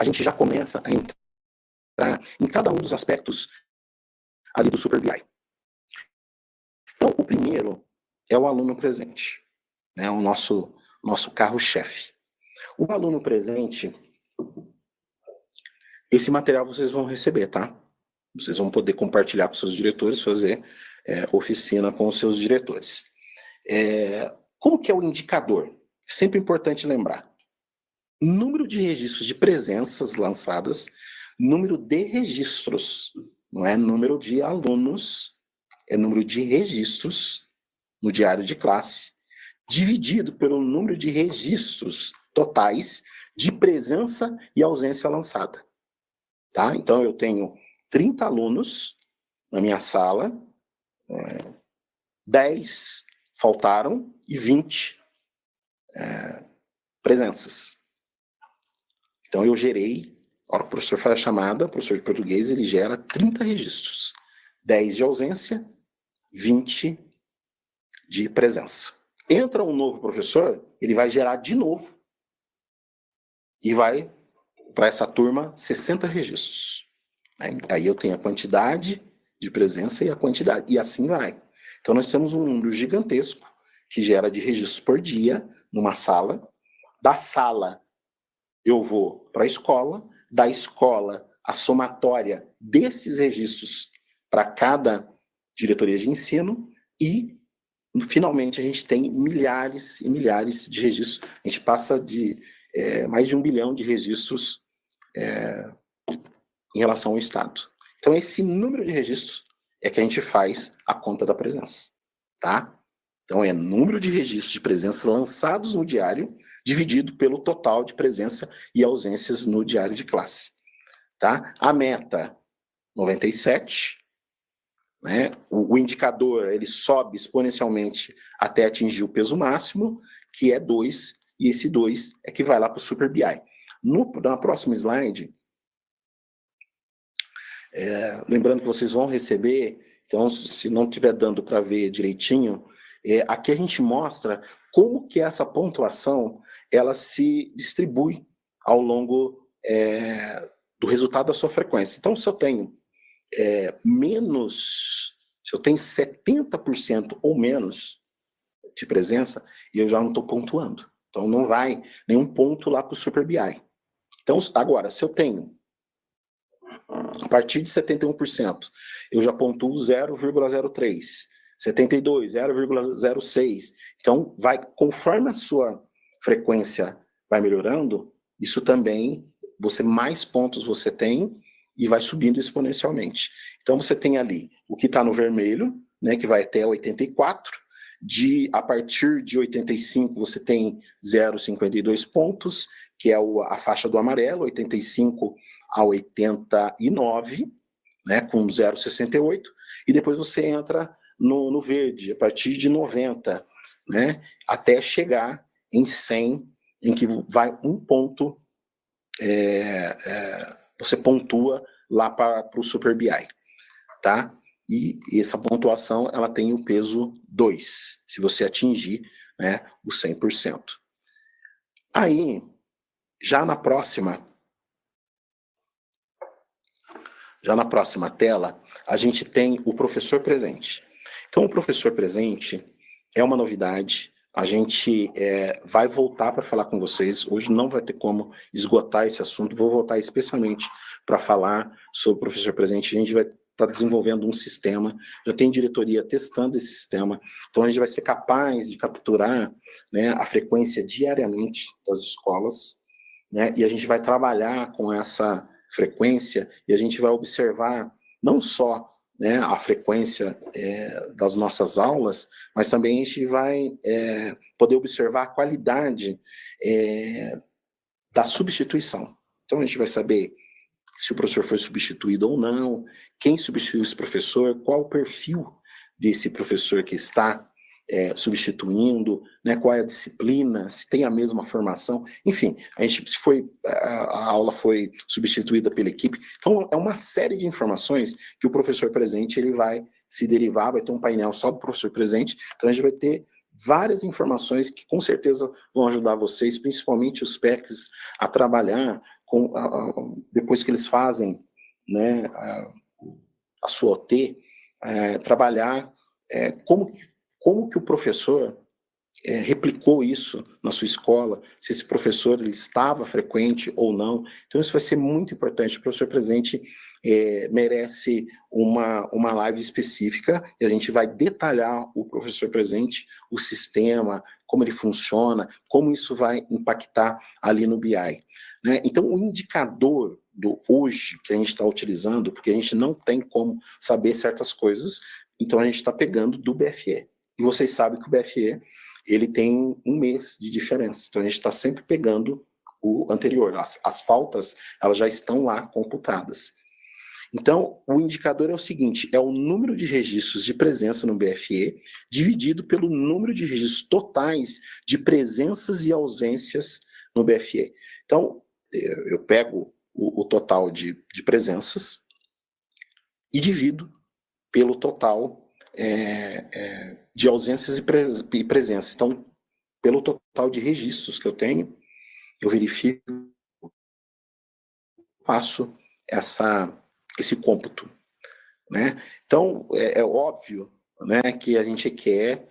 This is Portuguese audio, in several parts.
a gente já começa a entrar em cada um dos aspectos ali do Super BI. Então, o primeiro é o aluno presente, né, o nosso carro-chefe. O aluno presente, esse material vocês vão receber, tá? Vocês vão poder compartilhar com seus diretores, fazer oficina com os seus diretores. Como que é o indicador? Sempre importante lembrar. Número de registros de presenças lançadas, número de registros, não é número de alunos, é número de registros no diário de classe, dividido pelo número de registros totais de presença e ausência lançada. Tá? Então, eu tenho 30 alunos na minha sala, 10 faltaram e 20 presenças. Então, eu gerei, a hora que o professor faz a chamada, o professor de português, ele gera 30 registros. 10 de ausência, 20 de presença. Entra um novo professor, ele vai gerar de novo. E vai, para essa turma, 60 registros. Aí eu tenho a quantidade de presença e a quantidade, e assim vai. Então, nós temos um número gigantesco que gera de registros por dia numa sala. Da sala, eu vou para a escola. Da escola, a somatória desses registros para cada diretoria de ensino. E, finalmente, a gente tem milhares e milhares de registros. A gente passa de mais de 1 bilhão de registros em relação ao Estado. Então, esse número de registros é que a gente faz a conta da presença, tá? Então, é número de registros de presença lançados no diário, dividido pelo total de presença e ausências no diário de classe, tá? A meta, 97, né? O indicador, ele sobe exponencialmente até atingir o peso máximo, que é 2, e esse 2 é que vai lá para o Super BI. Na próxima slide, lembrando que vocês vão receber, então, se não estiver dando para ver direitinho, aqui a gente mostra como que essa pontuação ela se distribui ao longo do resultado da sua frequência. Então, se eu tenho se eu tenho 70% ou menos de presença, eu já não estou pontuando. Então, não vai nenhum ponto lá para o Super BI. Então, agora, se eu tenho a partir de 71%, eu já pontuo 0,03, 72, 0,06. Então, conforme a sua frequência vai melhorando, isso também, mais pontos você tem e vai subindo exponencialmente. Então, você tem ali o que está no vermelho, né, que vai até 84, a partir de 85 você tem 0,52 pontos, que é a faixa do amarelo, 85 a 89, né, com 0,68, e depois você entra no verde, a partir de 90, né, até chegar em 100, em que vai um ponto, você pontua lá para o Super BI, tá? E essa pontuação, ela tem o peso 2, se você atingir, né, o 100%. Aí, já na próxima tela, a gente tem o professor presente. Então, o professor presente é uma novidade. A gente vai voltar para falar com vocês. Hoje não vai ter como esgotar esse assunto. Vou voltar especialmente para falar sobre o professor presente. A gente vai estar desenvolvendo um sistema. Já tem diretoria testando esse sistema. Então, a gente vai ser capaz de capturar, né, a frequência diariamente das escolas, né, e a gente vai trabalhar com essa frequência e a gente vai observar não só, né, a frequência das nossas aulas, mas também a gente vai poder observar a qualidade da substituição. Então, a gente vai saber se o professor foi substituído ou não, quem substituiu esse professor, qual o perfil desse professor que está substituindo, né, qual é a disciplina, se tem a mesma formação, enfim, a aula foi substituída pela equipe. Então, é uma série de informações que o professor presente ele vai se derivar, vai ter um painel só do professor presente, então a gente vai ter várias informações que com certeza vão ajudar vocês, principalmente os PECs, a trabalhar depois que eles fazem, né, a sua OT, trabalhar como que o professor replicou isso na sua escola, se esse professor ele estava frequente ou não. Então isso vai ser muito importante. O professor presente merece uma live específica, e a gente vai detalhar o professor presente, o sistema, como ele funciona, como isso vai impactar ali no BI. Né? Então o indicador do hoje que a gente está utilizando, porque a gente não tem como saber certas coisas, então a gente está pegando do BFE. E vocês sabem que o BFE ele tem um mês de diferença. Então a gente está sempre pegando o anterior. As faltas, elas já estão lá computadas. Então, o indicador é o seguinte, é o número de registros de presença no BFE dividido pelo número de registros totais de presenças e ausências no BFE. Então, eu pego o total de presenças e divido pelo total de ausências e presenças. Então, pelo total de registros que eu tenho, eu verifico, faço esse cômputo. Né? Então, é óbvio, né, que a gente quer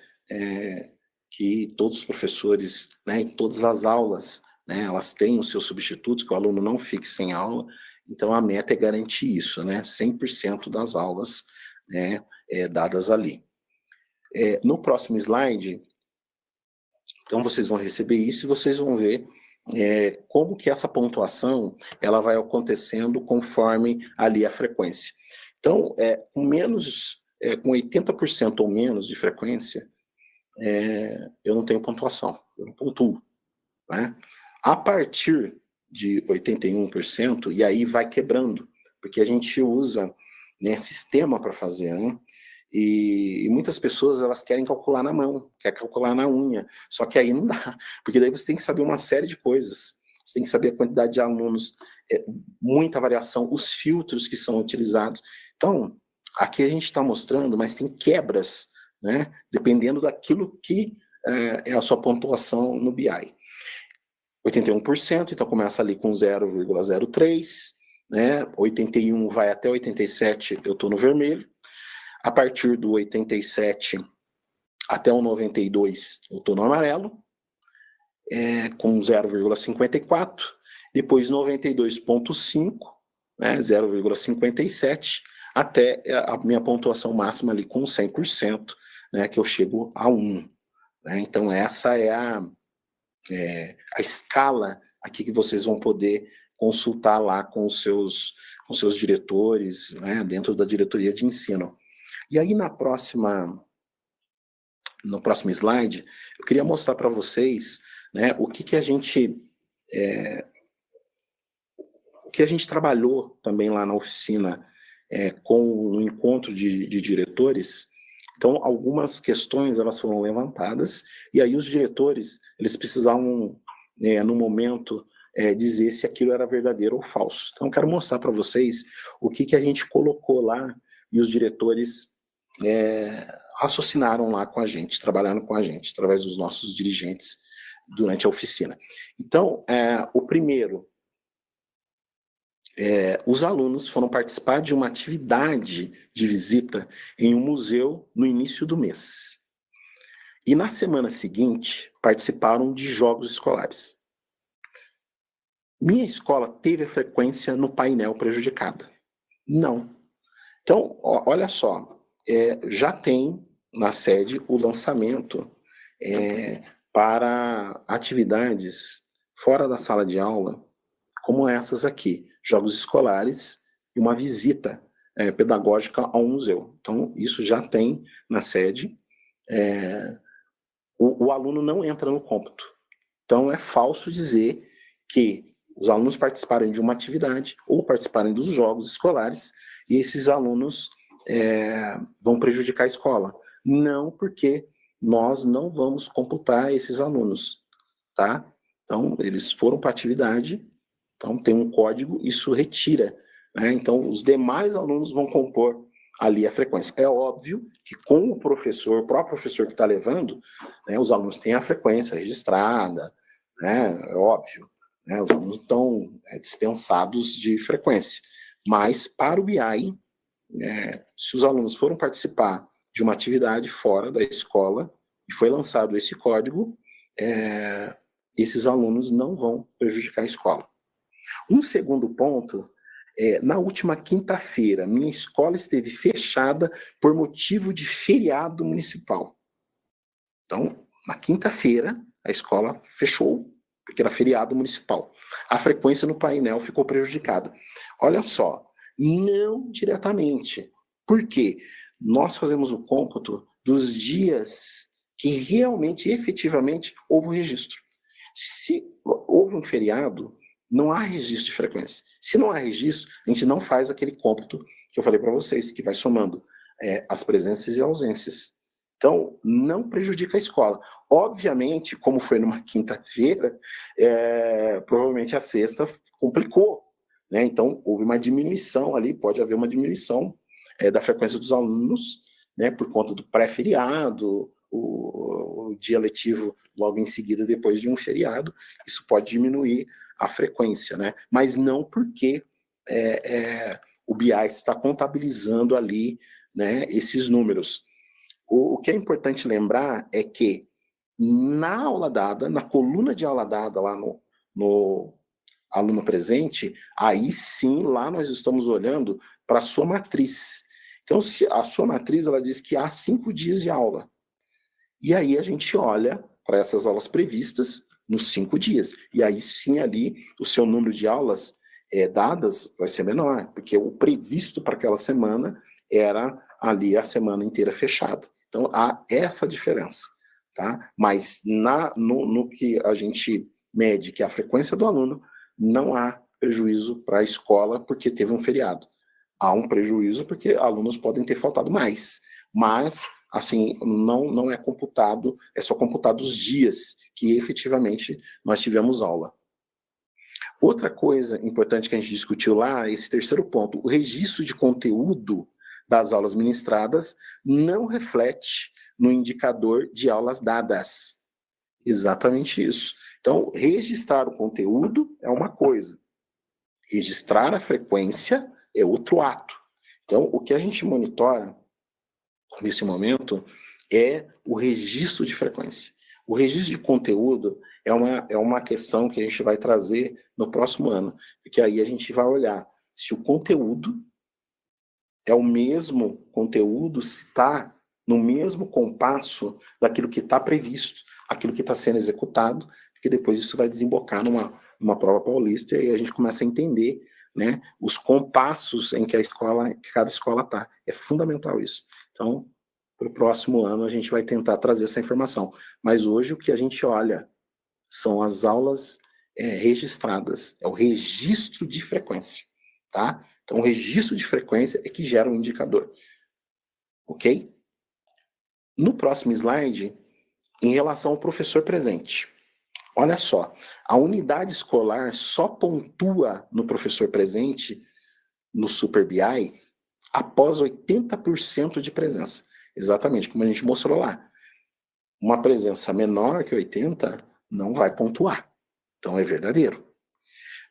que todos os professores, né, em todas as aulas, né, elas tenham os seus substitutos, que o aluno não fique sem aula. Então, a meta é garantir isso, né, 100% das aulas, né, dadas ali. No próximo slide, então vocês vão receber isso e vocês vão ver como que essa pontuação ela vai acontecendo conforme ali a frequência. Então, com 80% ou menos de frequência, eu não tenho pontuação, eu não pontuo. Né? A partir de 81%, e aí vai quebrando, porque a gente usa, né, sistema para fazer, né? E muitas pessoas elas querem calcular na mão, querem calcular na unha, só que aí não dá, porque daí você tem que saber uma série de coisas, você tem que saber a quantidade de alunos, muita variação, os filtros que são utilizados. Então, aqui a gente está mostrando, mas tem quebras, né, dependendo daquilo que é a sua pontuação no BI. 81%, então começa ali com 0,03, né, 81 vai até 87, eu estou no vermelho. A partir do 87 até o 92, eu estou no amarelo, com 0,54. Depois 92,5, né, 0,57, até a minha pontuação máxima ali com 100%, né, que eu chego a 1. Né? Então essa é a escala aqui que vocês vão poder consultar lá com os seus diretores, né, dentro da diretoria de ensino. E aí no próximo slide, eu queria mostrar para vocês, né, o que a gente trabalhou também lá na oficina com o encontro de diretores. Então, algumas questões elas foram levantadas, e aí os diretores eles precisavam, no momento, dizer se aquilo era verdadeiro ou falso. Então, eu quero mostrar para vocês o que a gente colocou lá, e os diretores raciocinaram lá com a gente, trabalharam com a gente, através dos nossos dirigentes durante a oficina. Então, o primeiro, os alunos foram participar de uma atividade de visita em um museu no início do mês. E na semana seguinte, participaram de jogos escolares. Minha escola teve a frequência no painel prejudicada? Não. Então, olha só, já tem na sede o lançamento para atividades fora da sala de aula, como essas aqui, jogos escolares e uma visita pedagógica ao museu. Então, isso já tem na sede. O aluno não entra no cômputo. Então, é falso dizer que os alunos participarem de uma atividade ou participarem dos jogos escolares e esses alunos vão prejudicar a escola. Não, porque nós não vamos computar esses alunos, tá? Então, eles foram para a atividade, então tem um código, isso retira, né? Então, os demais alunos vão compor ali a frequência. É óbvio que com o próprio professor que está levando, né, os alunos têm a frequência registrada, né? É óbvio. né? Os alunos estão dispensados de frequência. Mas, para o BI, se os alunos foram participar de uma atividade fora da escola e foi lançado esse código, esses alunos não vão prejudicar a escola. Um segundo ponto, na última quinta-feira, minha escola esteve fechada por motivo de feriado municipal. Então, na quinta-feira, a escola fechou, porque era feriado municipal. A frequência no painel ficou prejudicada. Olha só, não diretamente. Por quê? Nós fazemos o cômputo dos dias que realmente, efetivamente, houve o registro. Se houve um feriado, não há registro de frequência. Se não há registro, a gente não faz aquele cômputo que eu falei para vocês, que vai somando as presenças e ausências. Então, não prejudica a escola. Obviamente, como foi numa quinta-feira, provavelmente a sexta complicou, né? Então, houve uma diminuição ali, pode haver uma diminuição da frequência dos alunos, né, por conta do pré-feriado, o dia letivo logo em seguida, depois de um feriado, isso pode diminuir a frequência, né? Mas não porque o BI está contabilizando ali, né, esses números. O que é importante lembrar é que na aula dada, na coluna de aula dada lá no aluno presente, aí sim, lá nós estamos olhando para a sua matriz. Então, se a sua matriz, ela diz que há 5 dias de aula. E aí a gente olha para essas aulas previstas nos 5 dias. E aí sim, ali, o seu número de aulas dadas vai ser menor, porque o previsto para aquela semana era ali a semana inteira fechada. Então, há essa diferença, tá? Mas no que a gente mede, que é a frequência do aluno, não há prejuízo para a escola porque teve um feriado. Há um prejuízo porque alunos podem ter faltado mais, mas, assim, não é computado, é só computado os dias que efetivamente nós tivemos aula. Outra coisa importante que a gente discutiu lá, esse terceiro ponto, o registro de conteúdo das aulas ministradas não reflete no indicador de aulas dadas. Exatamente isso. Então, registrar o conteúdo é uma coisa, registrar a frequência é outro ato. Então, o que a gente monitora nesse momento é o registro de frequência. O registro de conteúdo é uma questão que a gente vai trazer no próximo ano, porque aí a gente vai olhar se o conteúdo é o mesmo conteúdo, se está no mesmo compasso daquilo que está previsto, aquilo que está sendo executado, porque depois isso vai desembocar numa prova paulista e a gente começa a entender, né, os compassos em que cada escola está. É fundamental isso. Então, para o próximo ano a gente vai tentar trazer essa informação. Mas hoje o que a gente olha são as aulas registradas, é o registro de frequência, tá? Então, o registro de frequência é que gera um indicador, ok? No próximo slide, em relação ao professor presente. Olha só, a unidade escolar só pontua no professor presente, no Super BI, após 80% de presença. Exatamente como a gente mostrou lá. Uma presença menor que 80 não vai pontuar. Então é verdadeiro.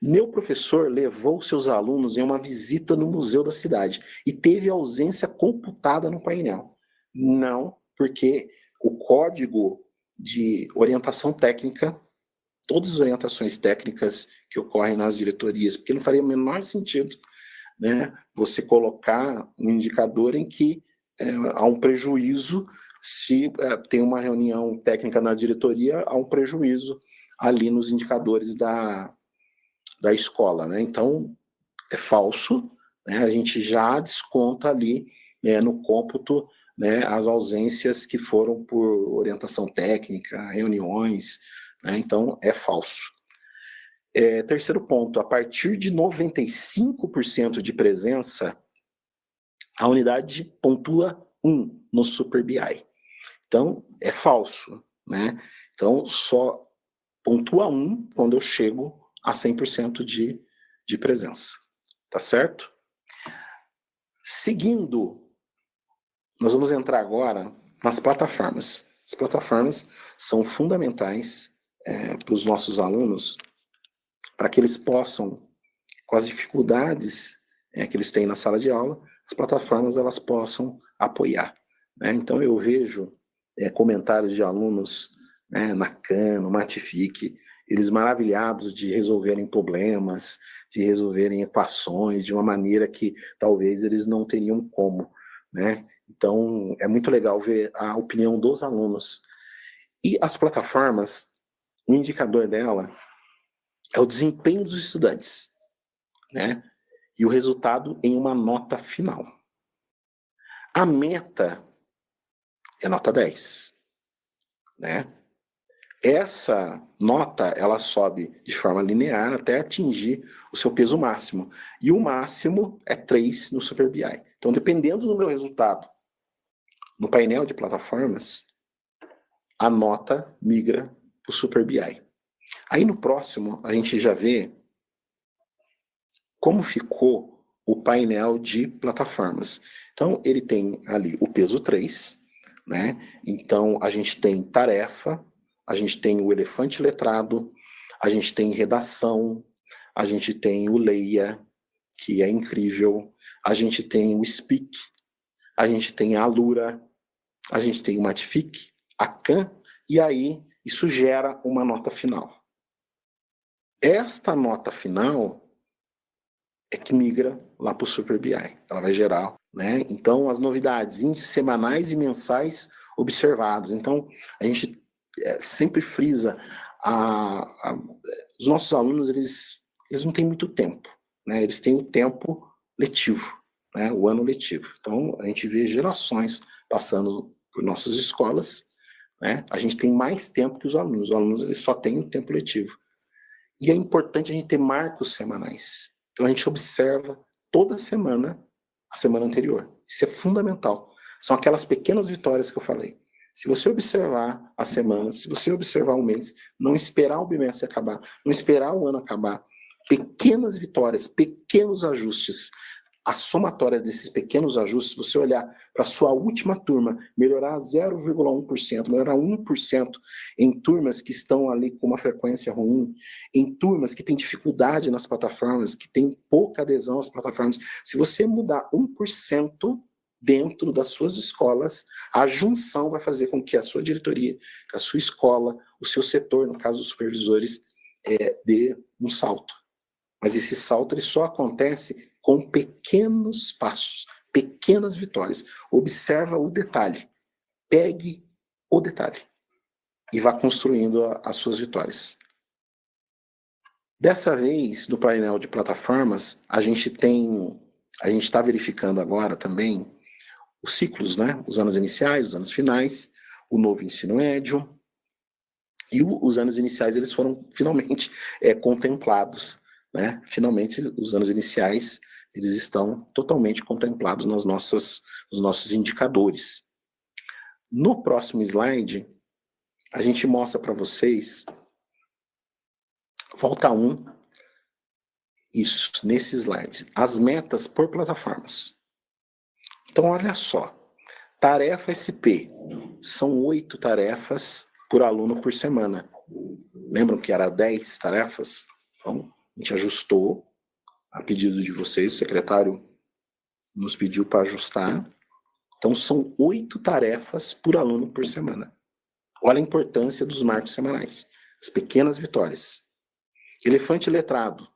Meu professor levou seus alunos em uma visita no museu da cidade e teve ausência computada no painel. Não, porque o código de orientação técnica, todas as orientações técnicas que ocorrem nas diretorias, porque não faria o menor sentido, né, você colocar um indicador em que há um prejuízo, se tem uma reunião técnica na diretoria, há um prejuízo ali nos indicadores da escola, né? Então, é falso, né? A gente já desconta ali no cômputo, né, as ausências que foram por orientação técnica, reuniões, né? Então, é falso. Terceiro ponto, a partir de 95% de presença, a unidade pontua 1 no Super BI. Então, é falso, né? Então, só pontua 1 quando eu chego a 100% de presença. Tá certo? Seguindo, nós vamos entrar agora nas plataformas. As plataformas são fundamentais para os nossos alunos, para que eles possam, com as dificuldades que eles têm na sala de aula, as plataformas elas possam apoiar. Né? Então eu vejo comentários de alunos na Khan, no Matific, eles maravilhados de resolverem problemas, de resolverem equações de uma maneira que talvez eles não teriam como, né? Então é muito legal ver a opinião dos alunos. E as plataformas, o indicador dela é o desempenho dos estudantes, né? E o resultado em uma nota final. A meta é nota 10, né? Essa nota, ela sobe de forma linear até atingir o seu peso máximo. E o máximo é 3 no Super BI. Então, dependendo do meu resultado no painel de plataformas, a nota migra para o Super BI. Aí no próximo, a gente já vê como ficou o painel de plataformas. Então, ele tem ali o peso 3, né? Então, a gente tem tarefa, a gente tem o elefante letrado, a gente tem redação, a gente tem o leia, que é incrível, a gente tem o speak, a gente tem a Alura, a gente tem o Matific, a Khan, e aí isso gera uma nota final. Esta nota final é que migra lá para o Super BI. Ela vai gerar, né? Então, as novidades, índices semanais e mensais observados. Então, a gente sempre frisa os nossos alunos, eles não têm muito tempo, né? Eles têm o tempo letivo, né? O ano letivo. Então, a gente vê gerações passando por nossas escolas, né? A gente tem mais tempo que os alunos eles só têm o tempo letivo. E é importante a gente ter marcos semanais. Então a gente observa toda semana a semana anterior. Isso é fundamental. São aquelas pequenas vitórias que eu falei. Se você observar as semanas, se você observar o mês, não esperar o bimestre acabar, não esperar o ano acabar, pequenas vitórias, pequenos ajustes, a somatória desses pequenos ajustes, você olhar para a sua última turma, melhorar 0,1%, melhorar 1% em turmas que estão ali com uma frequência ruim, em turmas que têm dificuldade nas plataformas, que têm pouca adesão às plataformas, se você mudar 1% dentro das suas escolas, a junção vai fazer com que a sua diretoria, a sua escola, o seu setor, no caso dos supervisores, dê um salto. Mas esse salto ele só acontece com pequenos passos, pequenas vitórias. Observa o detalhe. Pegue o detalhe e vá construindo as suas vitórias. Dessa vez, no painel de plataformas, a gente está verificando agora também os ciclos, né? Os anos iniciais, os anos finais, o novo ensino médio. E os anos iniciais, eles foram finalmente contemplados, né? Finalmente, os anos iniciais, eles estão totalmente contemplados nos nossos indicadores. No próximo slide, a gente mostra para vocês, volta 1, isso, nesse slide, as metas por plataformas. Então, olha só, tarefa SP, são 8 tarefas por aluno por semana. Lembram que era 10 tarefas? Então, a gente ajustou a pedido de vocês, o secretário nos pediu para ajustar. Então, são 8 tarefas por aluno por semana. Olha a importância dos marcos semanais, as pequenas vitórias. Elefante letrado,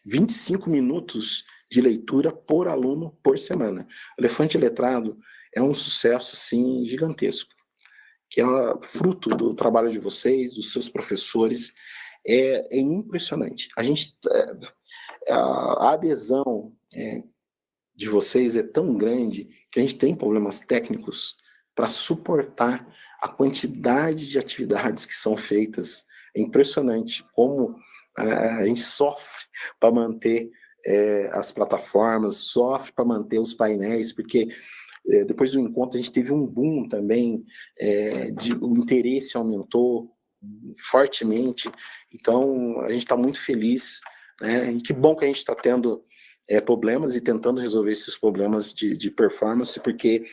25 minutos de leitura por aluno por semana. Elefante letrado é um sucesso, assim, gigantesco, que é fruto do trabalho de vocês, dos seus professores, é impressionante. A adesão de vocês é tão grande que a gente tem problemas técnicos para suportar a quantidade de atividades que são feitas. É impressionante como a gente sofre para manter as plataformas, sofre para manter os painéis, porque depois do encontro a gente teve um boom também, o interesse aumentou fortemente, então a gente está muito feliz, né? E que bom que a gente está tendo problemas e tentando resolver esses problemas de performance, porque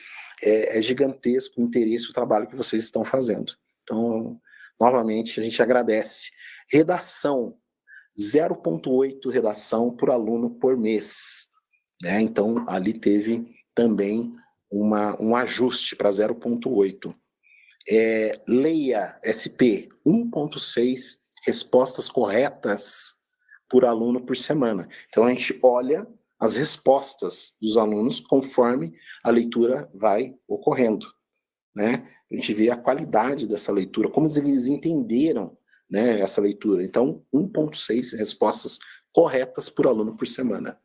é gigantesco o interesse, o trabalho que vocês estão fazendo. Então, novamente, a gente agradece. Redação, 0,8 redação por aluno por mês. Né? Então, ali teve também um ajuste para 0,8. Leia SP, 1,6 respostas corretas por aluno por semana. Então, a gente olha as respostas dos alunos conforme a leitura vai ocorrendo. Né? A gente vê a qualidade dessa leitura, como eles entenderam, né, essa leitura. Então, 1,6 respostas corretas por aluno por semana.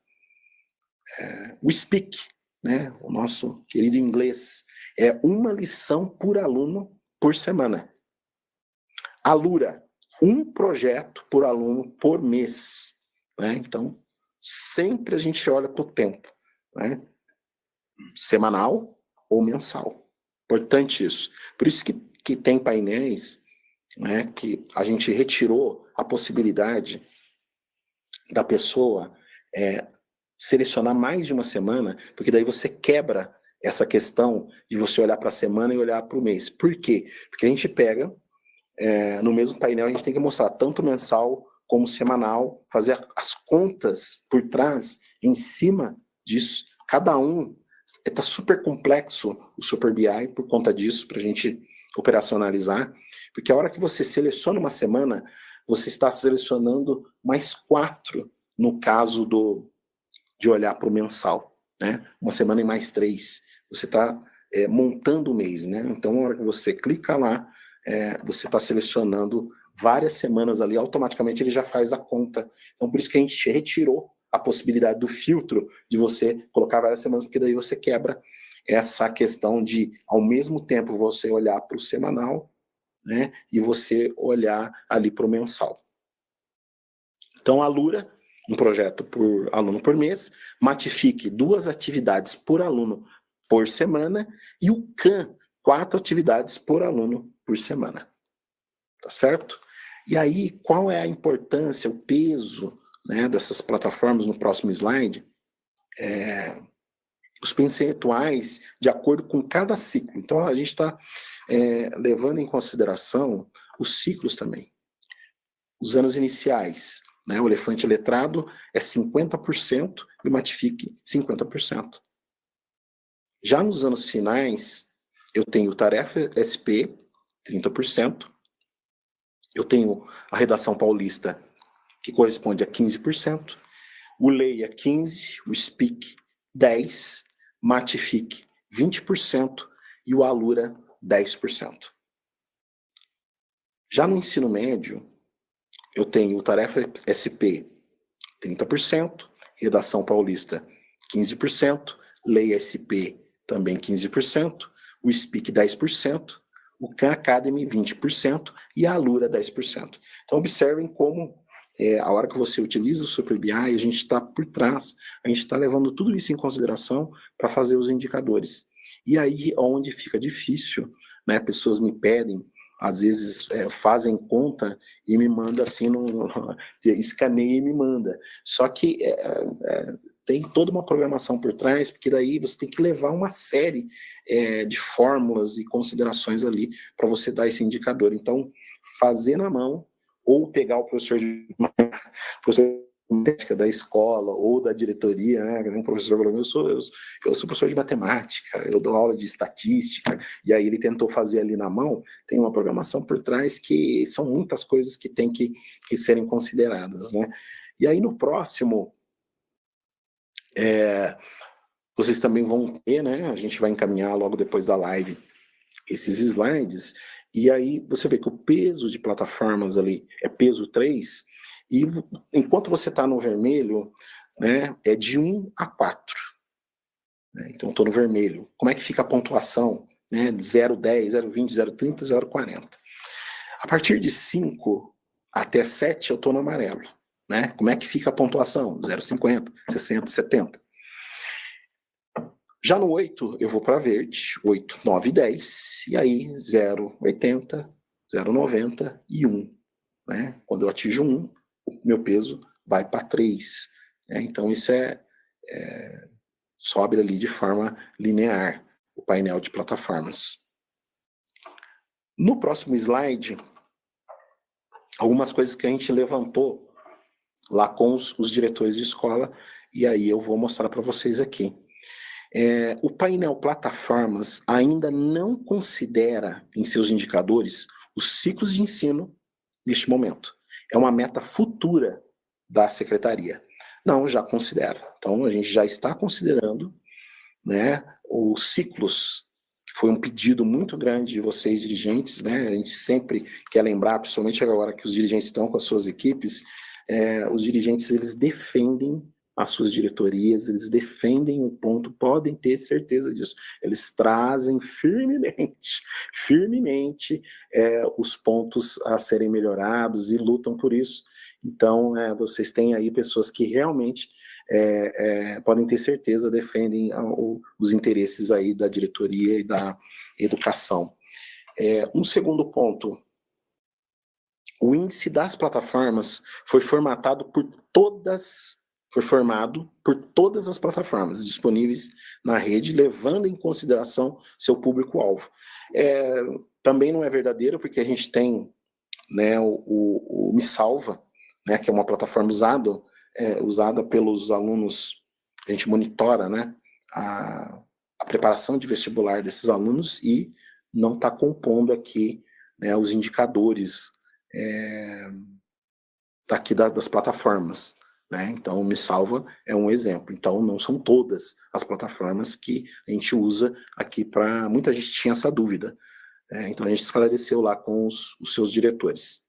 O Speak, né, o nosso querido inglês, é uma lição por aluno por semana. A Lura, um projeto por aluno por mês. Né? Então, sempre a gente olha para o tempo. Né? Semanal ou mensal. Importante isso. Por isso que tem painéis, né, que a gente retirou a possibilidade da pessoa selecionar mais de uma semana, porque daí você quebra essa questão de você olhar para a semana e olhar para o mês. Por quê? Porque a gente pega, no mesmo painel, a gente tem que mostrar tanto mensal como semanal, fazer as contas por trás, em cima disso. Cada um está super complexo, o Super BI, por conta disso, para a gente operacionalizar, porque a hora que você seleciona uma semana, você está selecionando mais 4, no caso de olhar para o mensal, né? Uma semana e mais 3. Você está montando o mês, né? Então, na hora que você clica lá, você está selecionando várias semanas ali, automaticamente ele já faz a conta. Então, por isso que a gente retirou a possibilidade do filtro de você colocar várias semanas, porque daí você quebra essa questão de, ao mesmo tempo, você olhar para o semanal, né, e você olhar ali para o mensal. Então, a Lura, um projeto por aluno por mês, Matifique, 2 atividades por aluno por semana, e o CAN, 4 atividades por aluno por semana. Tá certo? E aí, qual é a importância, o peso, né, dessas plataformas no próximo slide? Os percentuais de acordo com cada ciclo. Então, a gente está levando em consideração os ciclos também. Os anos iniciais, né, o elefante letrado é 50% e o Matifique 50%. Já nos anos finais, eu tenho tarefa SP, 30%, eu tenho a redação paulista, que corresponde a 15%, o Leia 15%, o Speak 10%, Matifique 20% e o Alura 10%. Já no ensino médio, eu tenho o tarefa SP 30%, redação paulista 15%, Leia SP também 15%, o Speak 10%, o Khan Academy 20% e a Alura 10%. Então observem como a hora que você utiliza o Super BI, a gente está por trás, a gente está levando tudo isso em consideração para fazer os indicadores. E aí, onde fica difícil, né, pessoas me pedem, às vezes fazem conta e me manda assim, escaneia e me manda. Só que tem toda uma programação por trás, porque daí você tem que levar uma série de fórmulas e considerações ali para você dar esse indicador. Então, fazer na mão, ou pegar o professor de matemática da escola ou da diretoria, né? Um professor falou, eu sou professor de matemática, eu dou aula de estatística, e aí ele tentou fazer ali na mão, tem uma programação por trás que são muitas coisas que tem que serem consideradas, né? E aí no próximo, vocês também vão ter, né? A gente vai encaminhar logo depois da live esses slides, e aí você vê que o peso de plataformas ali é peso 3, e enquanto você está no vermelho, né, é de 1 a 4. Né? Então, estou no vermelho. Como é que fica a pontuação? Né, de 0,10, 0,20, 0,30, 0,40. A partir de 5 até 7, eu estou no amarelo. Né? Como é que fica a pontuação? 0,50, 60, 70. Já no 8, eu vou para verde, 8, 9, 10, e aí 0,80, 0,90 e 1. Né? Quando eu atinjo 1, o meu peso vai para 3. Né? Então, isso sobe ali de forma linear, o painel de plataformas. No próximo slide, algumas coisas que a gente levantou lá com os diretores de escola, e aí eu vou mostrar para vocês aqui. O painel plataformas ainda não considera em seus indicadores os ciclos de ensino neste momento. É uma meta futura da secretaria. Não, já considera. Então, a gente já está considerando, né, os ciclos, que foi um pedido muito grande de vocês, dirigentes, né? A gente sempre quer lembrar, principalmente agora que os dirigentes estão com as suas equipes, os dirigentes, eles defendem as suas diretorias, eles defendem o ponto, podem ter certeza disso. Eles trazem firmemente os pontos a serem melhorados e lutam por isso. Então, vocês têm aí pessoas que realmente podem ter certeza, defendem os interesses aí da diretoria e da educação. Um segundo ponto, o índice das plataformas foi formado por todas as plataformas disponíveis na rede, levando em consideração seu público-alvo. Também não é verdadeiro, porque a gente tem, né, o Me Salva, né, que é uma plataforma usada pelos alunos. A gente monitora, né, a preparação de vestibular desses alunos e não está compondo aqui, né, os indicadores daqui das plataformas. Né? Então, o Me Salva é um exemplo. Então, não são todas as plataformas que a gente usa aqui para... Muita gente tinha essa dúvida. Então, a gente esclareceu lá com os seus diretores.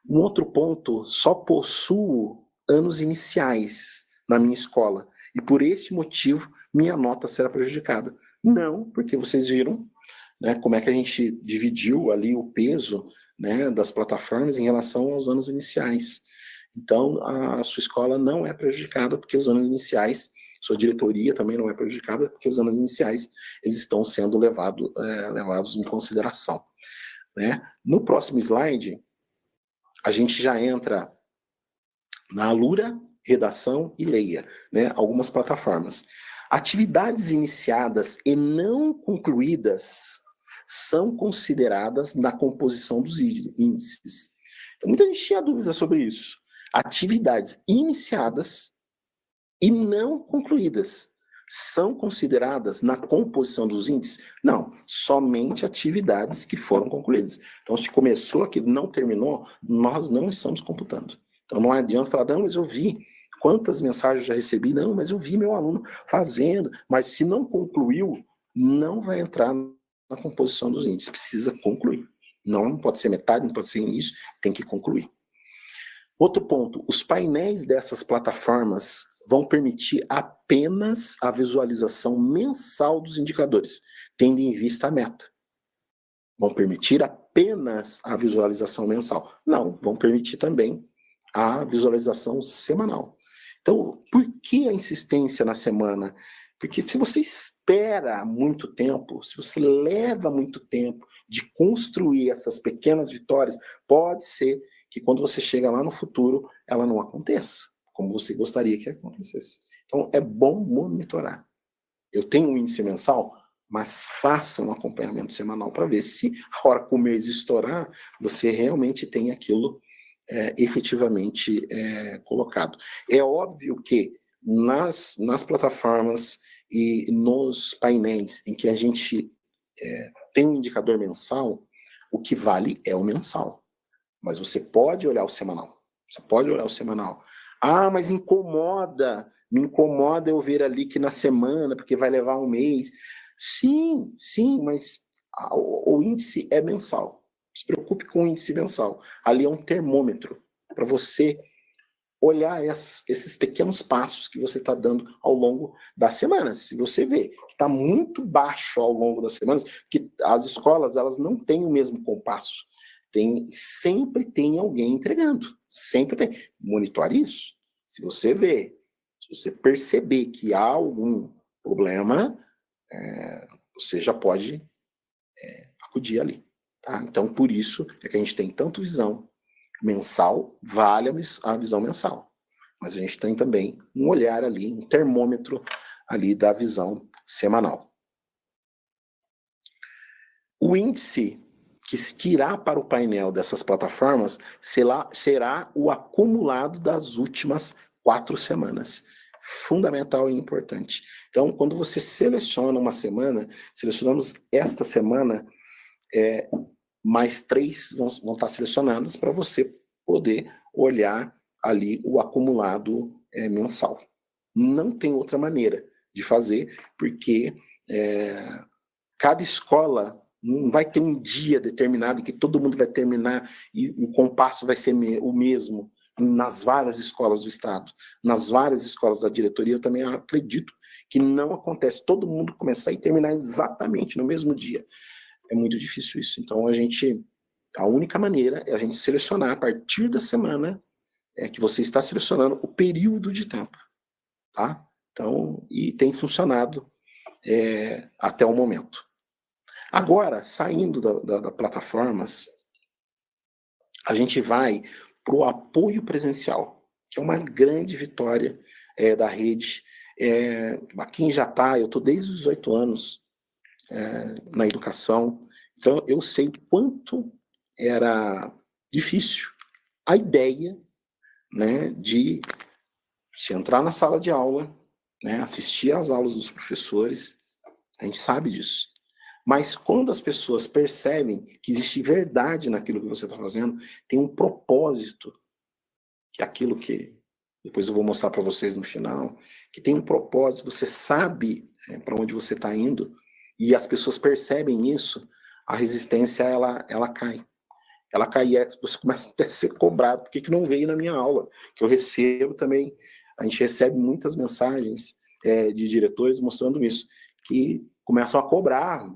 Um outro ponto, só possuo anos iniciais na minha escola, e por esse motivo minha nota será prejudicada. Não, porque vocês viram, né, como é que a gente dividiu ali o peso, né, das plataformas em relação aos anos iniciais. Então, a sua escola não é prejudicada porque os anos iniciais, sua diretoria também não é prejudicada porque os anos iniciais eles estão sendo levados em consideração. Né? No próximo slide, a gente já entra na Alura, Redação e Leia, né? Algumas plataformas. Atividades iniciadas e não concluídas são consideradas na composição dos índices. Então, muita gente tinha dúvida sobre isso. Atividades iniciadas e não concluídas são consideradas na composição dos índices? Não, somente atividades que foram concluídas. Então, se começou aquilo, não terminou, nós não estamos computando. Então, não adianta falar, não, mas eu vi quantas mensagens já recebi, não, mas eu vi meu aluno fazendo, mas se não concluiu, não vai entrar na composição dos índices, precisa concluir. Não pode ser metade, não pode ser início, tem que concluir. Outro ponto, os painéis dessas plataformas vão permitir apenas a visualização mensal dos indicadores, tendo em vista a meta. Vão permitir apenas a visualização mensal. Não, vão permitir também a visualização semanal. Então, por que a insistência na semana? Porque se você espera muito tempo, se você leva muito tempo de construir essas pequenas vitórias, pode ser que quando você chega lá no futuro, ela não aconteça como você gostaria que acontecesse. Então, é bom monitorar. Eu tenho um índice mensal, mas faça um acompanhamento semanal para ver se a hora que o mês estourar, você realmente tem aquilo efetivamente colocado. É óbvio que nas plataformas e nos painéis em que a gente tem um indicador mensal, o que vale é o mensal. Mas você pode olhar o semanal. Você pode olhar o semanal. Ah, mas me incomoda eu ver ali que na semana, porque vai levar um mês. Sim, mas o índice é mensal. Se preocupe com o índice mensal. Ali é um termômetro para você olhar esses pequenos passos que você está dando ao longo das semanas. Se você vê que está muito baixo ao longo das semanas, que as escolas elas não têm o mesmo compasso. Sempre tem alguém entregando. Sempre tem. Monitore isso. Se você perceber que há algum problema, você já pode acudir ali. Tá? Então, por isso é que a gente tem tanto visão mensal, vale a visão mensal. Mas a gente tem também um olhar ali, um termômetro ali da visão semanal. O índice que irá para o painel dessas plataformas será o acumulado das últimas 4 semanas. Fundamental e importante. Então, quando você seleciona uma semana, selecionamos esta semana, mais 3 vão estar selecionadas para você poder olhar ali o acumulado mensal. Não tem outra maneira de fazer, porque cada escola não vai ter um dia determinado que todo mundo vai terminar e o compasso vai ser o mesmo nas várias escolas do estado, nas várias escolas da diretoria. Eu também acredito que não acontece todo mundo começar e terminar exatamente no mesmo dia. É muito difícil isso. Então, a única maneira é a gente selecionar a partir da semana que você está selecionando o período de tempo, tá? Então, e tem funcionado até o momento. Agora, saindo da plataformas, a gente vai para o apoio presencial, que é uma grande vitória da rede. Aqui em Jatá, eu estou desde os 18 anos na educação, então eu sei o quanto era difícil a ideia, né, de se entrar na sala de aula, né, assistir às aulas dos professores, a gente sabe disso. Mas quando as pessoas percebem que existe verdade naquilo que você está fazendo, tem um propósito, que é aquilo que depois eu vou mostrar para vocês no final, que tem um propósito, você sabe para onde você está indo, e as pessoas percebem isso, a resistência ela cai. Ela cai e você começa até a ser cobrado, por que não veio na minha aula? Que eu recebo também, a gente recebe muitas mensagens de diretores mostrando isso, que começam a cobrar,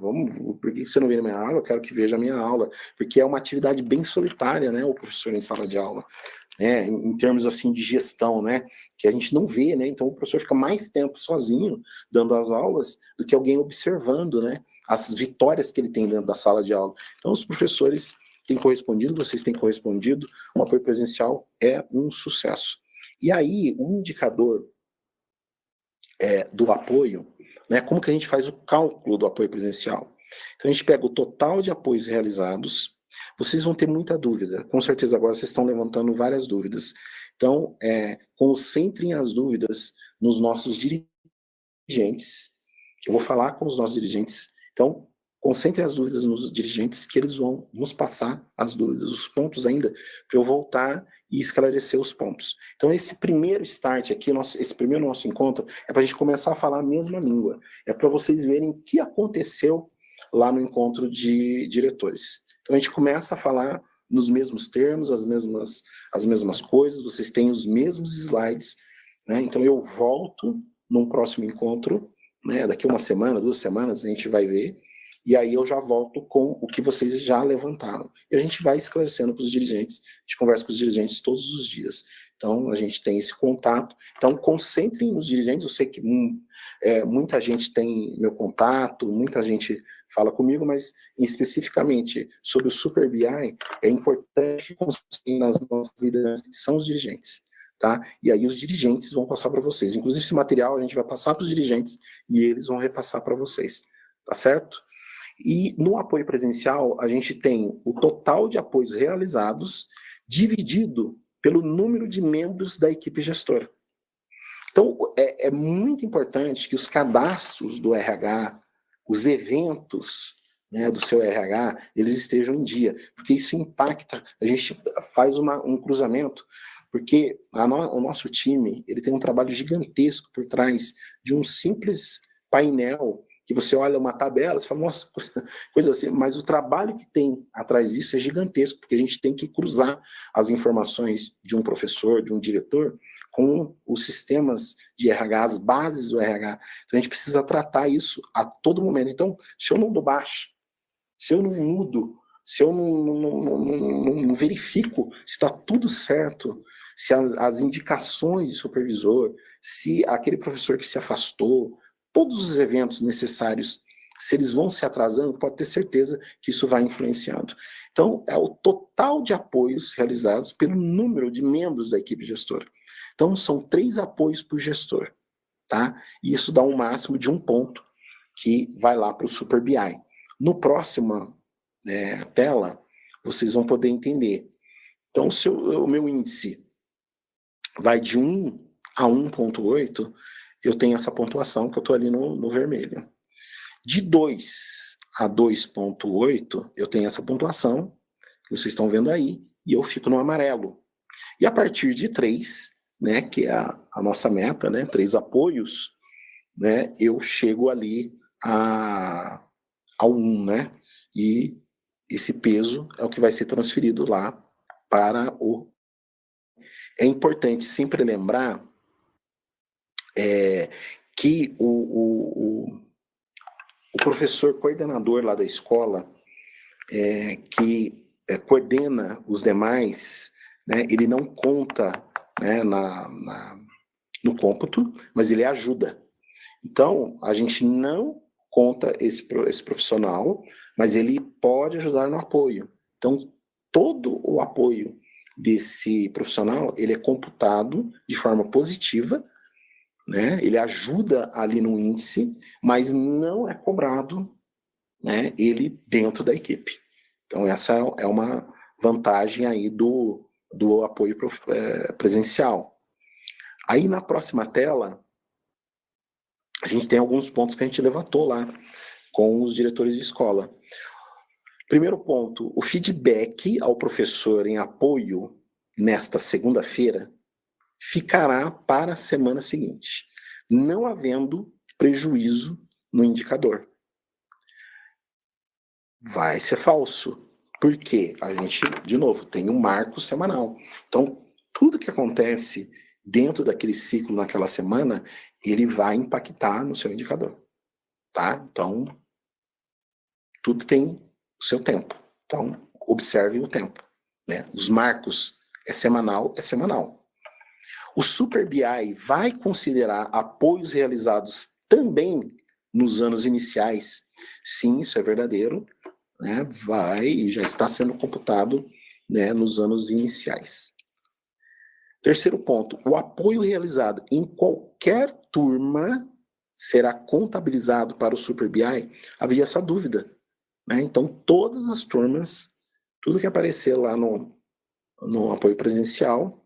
por que você não veio na minha aula? Eu quero que veja a minha aula, porque é uma atividade bem solitária, né, o professor em sala de aula, em termos assim de gestão, né, que a gente não vê, né, então o professor fica mais tempo sozinho dando as aulas do que alguém observando, né, as vitórias que ele tem dentro da sala de aula. Então os professores têm correspondido, vocês têm correspondido, o apoio presencial é um sucesso. E aí, o indicador do apoio, né, como que a gente faz o cálculo do apoio presencial? Então a gente pega o total de apoios realizados, vocês vão ter muita dúvida, com certeza agora vocês estão levantando várias dúvidas. Então, concentrem as dúvidas nos nossos dirigentes, eu vou falar com os nossos dirigentes, então concentrem as dúvidas nos dirigentes, que eles vão nos passar as dúvidas, os pontos ainda, para eu voltar e esclarecer os pontos. Então, esse primeiro start aqui, esse primeiro nosso encontro, é para a gente começar a falar a mesma língua. É para vocês verem o que aconteceu lá no encontro de diretores. Então, a gente começa a falar nos mesmos termos, as mesmas coisas, vocês têm os mesmos slides, né? Então, eu volto num próximo encontro, né? Daqui uma semana, 2 semanas, a gente vai ver, e aí eu já volto com o que vocês já levantaram. E a gente vai esclarecendo para os dirigentes, a gente conversa com os dirigentes todos os dias. Então, a gente tem esse contato. Então, concentrem nos dirigentes, eu sei que muita gente tem meu contato, muita gente fala comigo, mas especificamente sobre o Super BI, é importante que concentrem nas nossas lideranças, que são os dirigentes. Tá? E aí os dirigentes vão passar para vocês. Inclusive, esse material a gente vai passar para os dirigentes e eles vão repassar para vocês. Tá certo? E no apoio presencial, a gente tem o total de apoios realizados dividido pelo número de membros da equipe gestora. Então, é muito importante que os cadastros do RH, os eventos, né, do seu RH, eles estejam em dia, porque isso impacta, a gente faz um cruzamento, porque o nosso time, ele tem um trabalho gigantesco por trás de um simples painel, que você olha uma tabela, você fala, nossa, coisa assim, mas o trabalho que tem atrás disso é gigantesco, porque a gente tem que cruzar as informações de um professor, de um diretor, com os sistemas de RH, as bases do RH. Então a gente precisa tratar isso a todo momento. Então, se eu não dou baixa, se eu não mudo, se eu não verifico se está tudo certo, se as indicações de supervisor, se aquele professor que se afastou, todos os eventos necessários, se eles vão se atrasando, pode ter certeza que isso vai influenciando. Então, é o total de apoios realizados pelo número de membros da equipe gestora. Então, são 3 apoios por gestor, tá? E isso dá um máximo de 1 ponto, que vai lá para o Super BI. No próximo tela, vocês vão poder entender. Então, se o meu índice vai de 1 a 1,8, eu tenho essa pontuação que eu estou ali no vermelho. De 2 a 2,8, eu tenho essa pontuação que vocês estão vendo aí, e eu fico no amarelo. E a partir de 3, né, que é a nossa meta, né, 3 apoios, né, eu chego ali ao 1, né, e esse peso é o que vai ser transferido lá para o... É importante sempre lembrar que o professor coordenador lá da escola, que coordena os demais, né, ele não conta, né, no cômputo, mas ele ajuda. Então, a gente não conta esse profissional, mas ele pode ajudar no apoio. Então, todo o apoio desse profissional, ele é computado de forma positiva, né? Ele ajuda ali no índice, mas não é cobrado, né, ele dentro da equipe. Então, essa é uma vantagem aí do apoio presencial. Aí, na próxima tela, a gente tem alguns pontos que a gente levantou lá com os diretores de escola. Primeiro ponto, o feedback ao professor em apoio nesta segunda-feira ficará para a semana seguinte, não havendo prejuízo no indicador. Vai ser falso. Por quê? A gente, de novo, tem um marco semanal. Então, tudo que acontece dentro daquele ciclo naquela semana, ele vai impactar no seu indicador. Tá? Então, tudo tem o seu tempo. Então, observe o tempo. Né? Os marcos é semanal. O Super BI vai considerar apoios realizados também nos anos iniciais. Sim, isso é verdadeiro. Né? Vai e já está sendo computado, né, nos anos iniciais. Terceiro ponto, o apoio realizado em qualquer turma será contabilizado para o Super BI? Havia essa dúvida. Né? Então, todas as turmas, tudo que aparecer lá no apoio presencial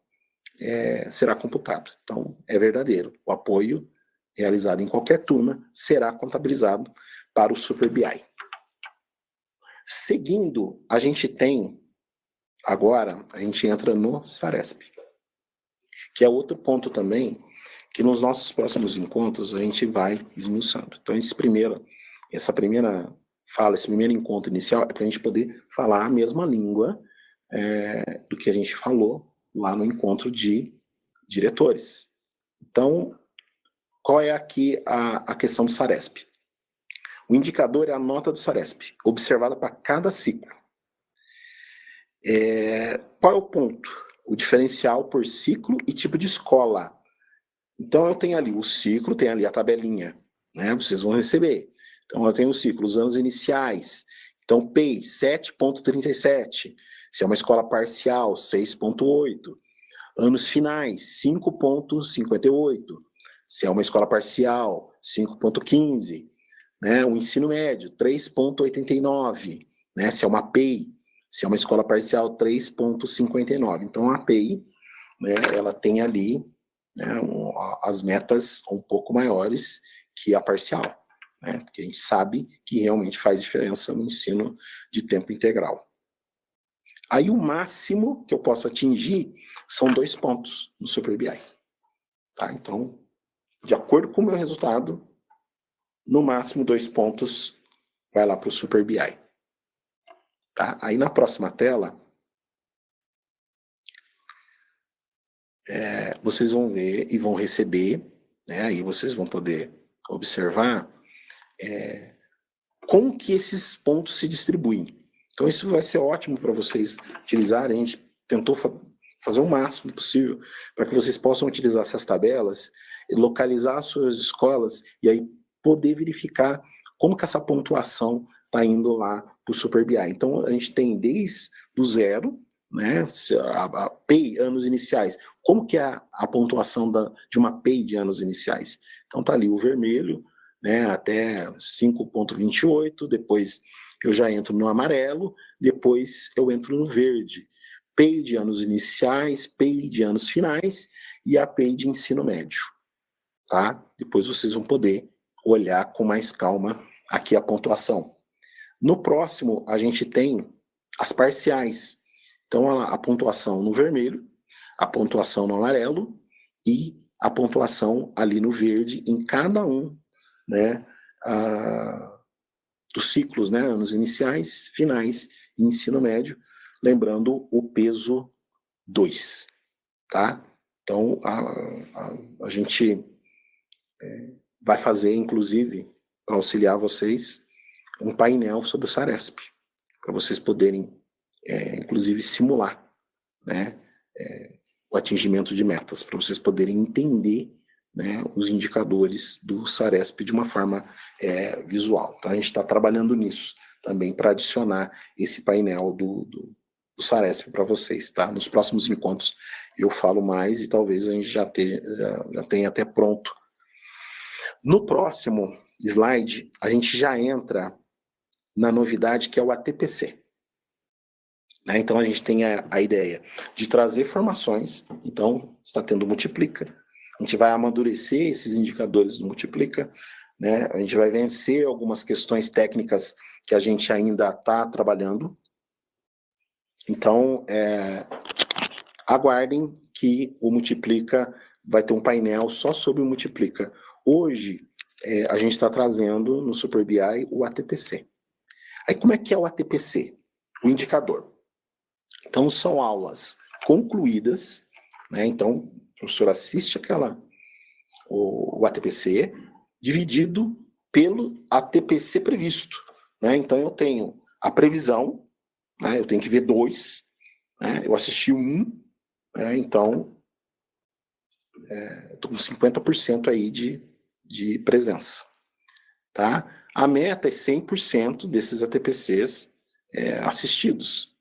será computado. Então, é verdadeiro. O apoio realizado em qualquer turma será contabilizado para o Super BI. Seguindo, a gente tem, agora, a gente entra no SARESP, que é outro ponto também, que nos nossos próximos encontros a gente vai esmiuçando. Então, essa primeira fala, esse primeiro encontro inicial é para a gente poder falar a mesma língua do que a gente falou lá no encontro de diretores. Então, qual é aqui a questão do SARESP? O indicador é a nota do SARESP, observada para cada ciclo. Qual é o ponto? O diferencial por ciclo e tipo de escola. Então, eu tenho ali o ciclo, tem ali a tabelinha, né? Vocês vão receber. Então, eu tenho o ciclo, os anos iniciais. Então, PEI, 7,37. Se é uma escola parcial, 6,8. Anos finais, 5,58. Se é uma escola parcial, 5,15. Né? O ensino médio, 3,89. Né? Se é uma PEI, se é uma escola parcial, 3,59. Então, a PEI, né, ela tem ali, né, as metas um pouco maiores que a parcial, né? Porque a gente sabe que realmente faz diferença no ensino de tempo integral. Aí o máximo que eu posso atingir são 2 pontos no Super BI. Tá? Então, de acordo com o meu resultado, no máximo 2 pontos vai lá para o Super BI. Tá? Aí na próxima tela, vocês vão ver e vão receber, né? Aí vocês vão poder observar como que esses pontos se distribuem. Então isso vai ser ótimo para vocês utilizarem. A gente tentou fazer o máximo possível para que vocês possam utilizar essas tabelas, localizar as suas escolas e aí poder verificar como que essa pontuação está indo lá para o Super BI. Então a gente tem desde o 0, né, a PEI, anos iniciais, como que é a pontuação de uma PEI de anos iniciais. Então tá ali o vermelho, né, até 5,28, depois eu já entro no amarelo, depois eu entro no verde. PEI de anos iniciais, PEI de anos finais e a PEI de ensino médio. Tá? Depois vocês vão poder olhar com mais calma aqui a pontuação. No próximo, a gente tem as parciais. Então, a pontuação no vermelho, a pontuação no amarelo e a pontuação ali no verde em cada um, né, dos ciclos, né, anos iniciais, finais e ensino médio, lembrando o peso 2, tá? Então, a gente vai fazer, inclusive, para auxiliar vocês, um painel sobre o SARESP, para vocês poderem, inclusive, simular, né, o atingimento de metas, para vocês poderem entender, né, os indicadores do SARESP de uma forma visual. Então, a gente está trabalhando nisso também para adicionar esse painel do SARESP para vocês, tá? Nos próximos encontros eu falo mais e talvez a gente já tenha até pronto. No próximo slide, a gente já entra na novidade que é o ATPC. Né? Então, a gente tem a ideia de trazer formações. Então, está tendo Multiplica. A gente vai amadurecer esses indicadores do Multiplica. Né? A gente vai vencer algumas questões técnicas que a gente ainda está trabalhando. Então, aguardem que o Multiplica vai ter um painel só sobre o Multiplica. Hoje, a gente está trazendo no Super BI o ATPC. Aí, como é que é o ATPC? O indicador. Então, são aulas concluídas, né? Então, o professor assiste o ATPC, dividido pelo ATPC previsto. Né? Então, eu tenho a previsão, né? Eu tenho que ver 2, né? Eu assisti 1, né? Então, estou com 50% aí de presença. Tá? A meta é 100% desses ATPCs assistidos.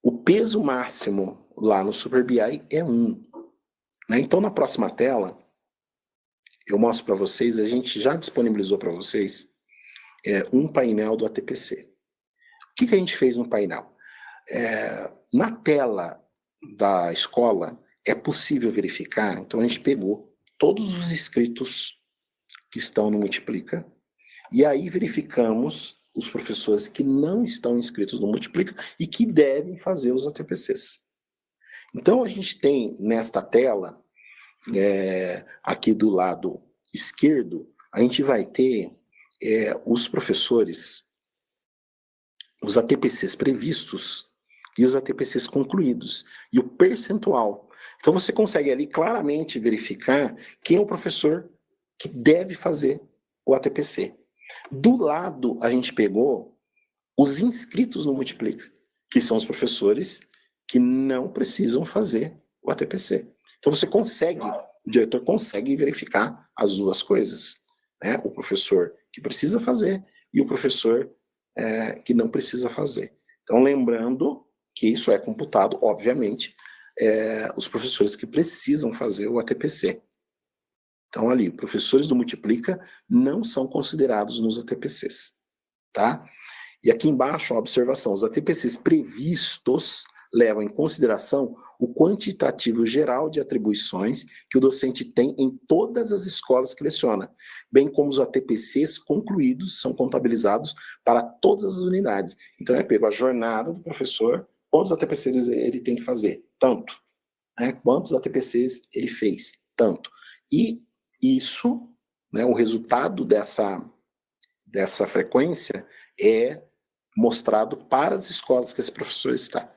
O peso máximo lá no Super BI é 1. Né? Então, na próxima tela, eu mostro para vocês, a gente já disponibilizou para vocês um painel do ATPC. O que a gente fez no painel? Na tela da escola, é possível verificar, então a gente pegou todos os inscritos que estão no Multiplica, e aí verificamos os professores que não estão inscritos no Multiplica e que devem fazer os ATPCs. Então, a gente tem nesta tela, aqui do lado esquerdo, a gente vai ter os professores, os ATPCs previstos e os ATPCs concluídos, e o percentual. Então, você consegue ali claramente verificar quem é o professor que deve fazer o ATPC. Do lado, a gente pegou os inscritos no Multiplica, que são os professores que não precisam fazer o ATPC. Então, o diretor consegue verificar as duas coisas, né? O professor que precisa fazer e o professor que não precisa fazer. Então, lembrando que isso é computado, obviamente, os professores que precisam fazer o ATPC. Então, ali, professores do Multiplica não são considerados nos ATPCs, tá? E aqui embaixo, a observação, os ATPCs previstos levam em consideração o quantitativo geral de atribuições que o docente tem em todas as escolas que leciona, bem como os ATPCs concluídos são contabilizados para todas as unidades. Então, é pego a jornada do professor, quantos ATPCs ele tem que fazer? Tanto. Né? Quantos ATPCs ele fez? Tanto. E isso, né, o resultado dessa frequência é mostrado para as escolas que esse professor está.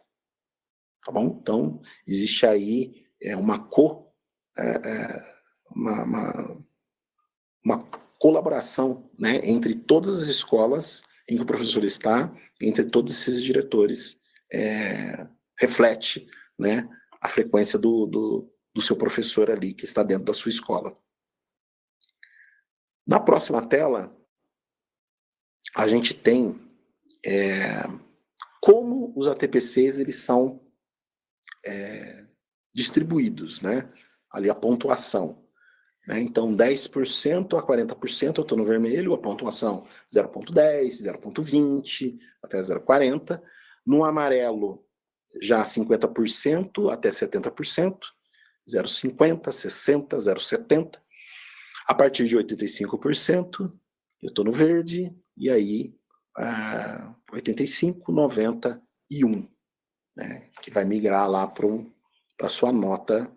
Tá bom? Então, existe aí uma colaboração, né, entre todas as escolas em que o professor está, entre todos esses diretores, reflete, né, a frequência do seu professor ali que está dentro da sua escola. Na próxima tela, a gente tem como os ATPCs eles são distribuídos, né? Ali a pontuação. né? Então, 10% a 40% eu estou no vermelho, a pontuação 0,10, 0,20 até 0,40. No amarelo, já 50% até 70%, 0,50, 60, 0,70. A partir de 85%, eu estou no verde, e aí 85, 90 e 1, né? Que vai migrar lá para a sua nota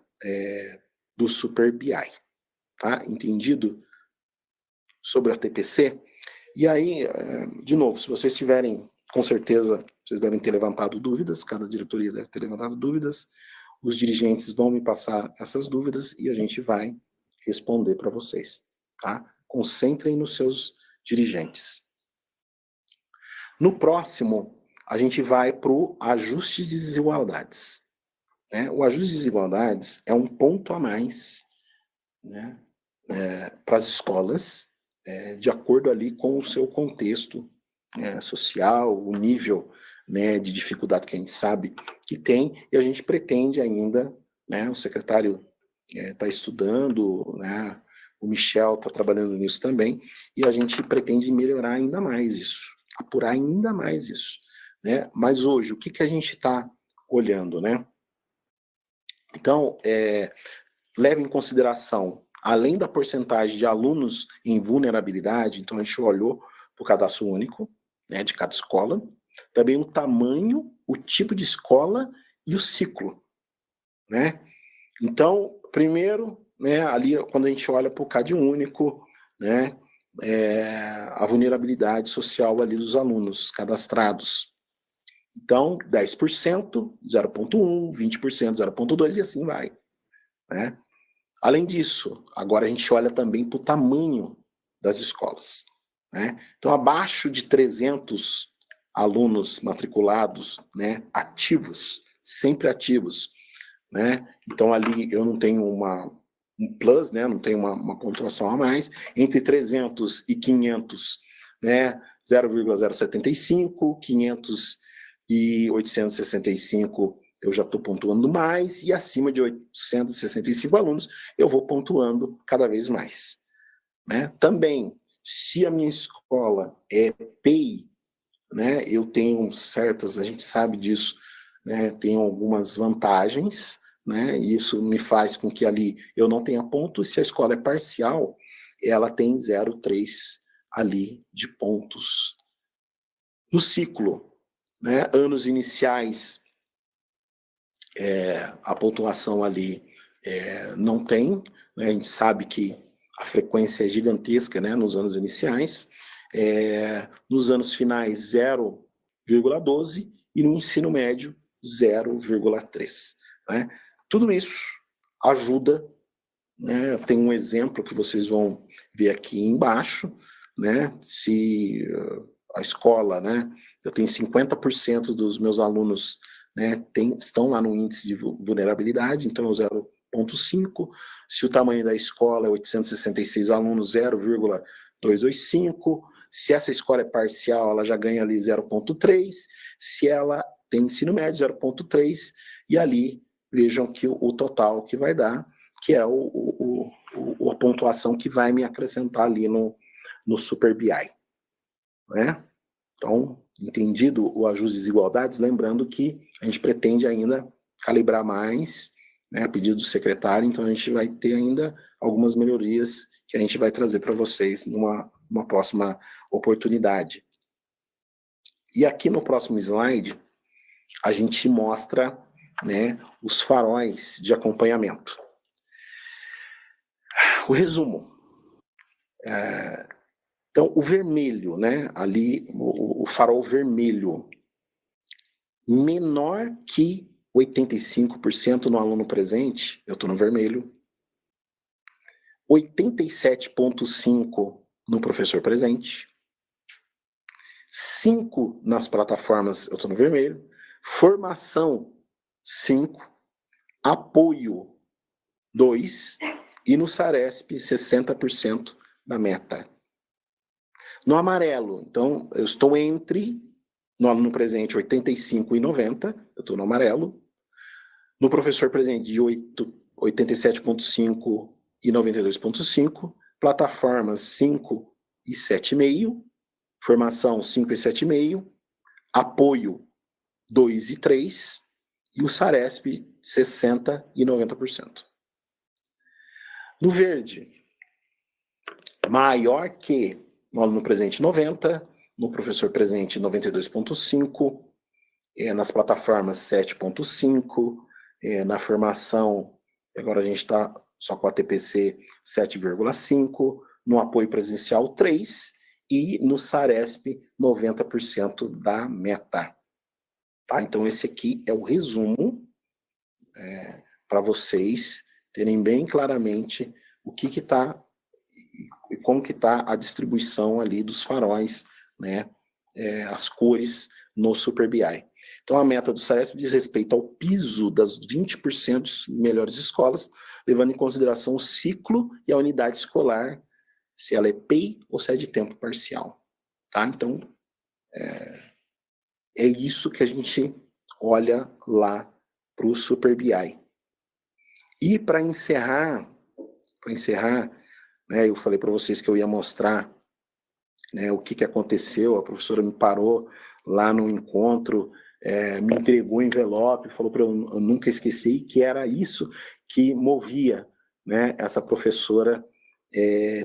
do Super BI. Tá? Entendido sobre a TPC? E aí, de novo, se vocês tiverem, com certeza, vocês devem ter levantado dúvidas, cada diretoria deve ter levantado dúvidas, os dirigentes vão me passar essas dúvidas e a gente vai responder para vocês, tá? Concentrem nos seus dirigentes. No próximo, a gente vai para o ajuste de desigualdades, né? O ajuste de desigualdades é um ponto a mais, né, para as escolas, de acordo ali com o seu contexto social, o nível, né, de dificuldade que a gente sabe que tem, e a gente pretende ainda, né, o secretário está estudando, né, o Michel está trabalhando nisso também, e a gente pretende melhorar ainda mais isso, apurar ainda mais isso, né? Mas hoje, o que a gente está olhando, né? Então, leve em consideração, além da porcentagem de alunos em vulnerabilidade, então a gente olhou para o cadastro único, né, de cada escola, também o tamanho, o tipo de escola e o ciclo, né? Então, primeiro, né, ali quando a gente olha para o CAD único, né, a vulnerabilidade social ali dos alunos cadastrados. Então, 10%, 0,1, 20%, 0,2 e assim vai, né? Além disso, agora a gente olha também para o tamanho das escolas, né? Então, abaixo de 300 alunos matriculados, né, ativos, sempre ativos, né? Então, ali eu não tenho um plus, né, não tenho uma pontuação a mais. Entre 300 e 500, né, 0,075, 500 e 865 eu já estou pontuando mais, e acima de 865 alunos, eu vou pontuando cada vez mais, né? Também, se a minha escola é PEI, né, eu tenho certas, a gente sabe disso, né, tenho algumas vantagens, né, e isso me faz com que ali eu não tenha ponto, e se a escola é parcial, ela tem 0,3 ali de pontos. No ciclo, né, anos iniciais, a pontuação ali não tem, né? A gente sabe que a frequência é gigantesca, né, nos anos iniciais, nos anos finais 0,12 e no ensino médio 0,3. Né? Tudo isso ajuda, né? Tem um exemplo que vocês vão ver aqui embaixo, né? Se a escola, né, eu tenho 50% dos meus alunos, né, estão lá no índice de vulnerabilidade, então 0,5. Se o tamanho da escola é 866 alunos, 0,225. Se essa escola é parcial, ela já ganha ali 0,3. Se ela tem ensino médio, 0,3. E ali, vejam que o total que vai dar, que é a pontuação que vai me acrescentar ali no Super BI. Né? Então, entendido o ajuste de desigualdades, lembrando que a gente pretende ainda calibrar mais, né, a pedido do secretário, então a gente vai ter ainda algumas melhorias que a gente vai trazer para vocês numa próxima oportunidade. E aqui no próximo slide, a gente mostra, né, os faróis de acompanhamento. O resumo. Então, o vermelho, né, ali, o farol vermelho, menor que 85% no aluno presente, eu estou no vermelho, 87,5% no professor presente, 5% nas plataformas, eu estou no vermelho, formação, 5%, apoio, 2%, e no Saresp, 60% da meta. No amarelo, então, eu estou entre, no aluno presente, 85 e 90, eu estou no amarelo. No professor presente, de 87,5 e 92,5, plataformas 5 e 7,5, formação 5 e 7,5, apoio 2 e 3, e o Saresp 60 e 90%. No verde, maior que no aluno presente 90, no professor presente 92,5, nas plataformas 7,5, na formação, agora a gente está só com a TPC 7,5, no apoio presencial 3 e no Saresp 90% da meta. Tá? Então esse aqui é o resumo para vocês terem bem claramente o que está e como que está a distribuição ali dos faróis, né, as cores no Super BI. Então a meta do Saresp diz respeito ao piso das 20% melhores escolas, levando em consideração o ciclo e a unidade escolar, se ela é PEI ou se é de tempo parcial. Tá? Então é isso que a gente olha lá para o Super BI. E para encerrar, né, eu falei para vocês que eu ia mostrar, né, o que aconteceu. A professora me parou lá no encontro, me entregou o envelope, falou para eu nunca esquecer, que era isso que movia, né, essa professora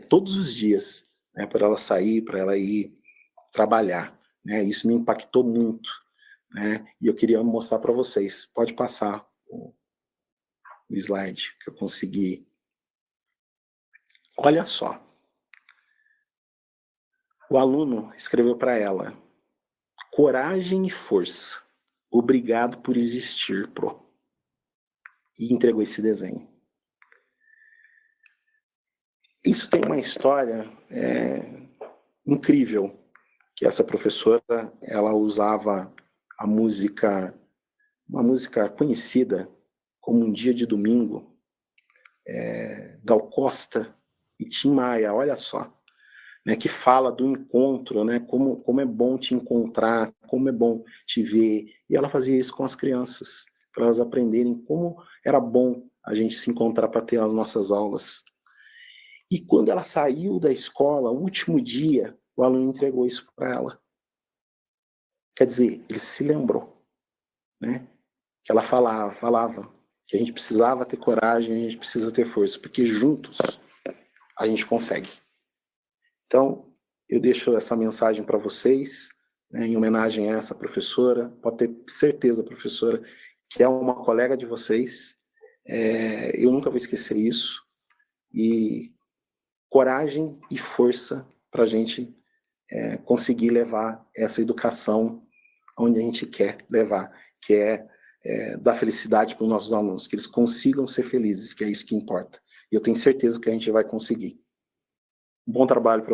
todos os dias, né, para ela sair, para ela ir trabalhar. Né, isso me impactou muito, né, e eu queria mostrar para vocês. Pode passar o slide que eu consegui. Olha só. O aluno escreveu para ela: coragem e força. Obrigado por existir, Pro. E entregou esse desenho. Isso tem uma história incrível, que essa professora, ela usava a música, uma música conhecida como Um Dia de Domingo, Gal Costa e Tim Maia, olha só, né, que fala do encontro, né, como é bom te encontrar, como é bom te ver. E ela fazia isso com as crianças, para elas aprenderem como era bom a gente se encontrar para ter as nossas aulas. E quando ela saiu da escola, o último dia, o aluno entregou isso para ela. Quer dizer, ele se lembrou, né, que ela falava que a gente precisava ter coragem, a gente precisa ter força, porque juntos a gente consegue. Então, eu deixo essa mensagem para vocês, né, em homenagem a essa professora. Pode ter certeza, professora, que é uma colega de vocês. Eu nunca vou esquecer isso. E coragem e força para a gente conseguir levar essa educação onde a gente quer levar, que dar felicidade para os nossos alunos, que eles consigam ser felizes, que é isso que importa. E eu tenho certeza que a gente vai conseguir. Bom trabalho para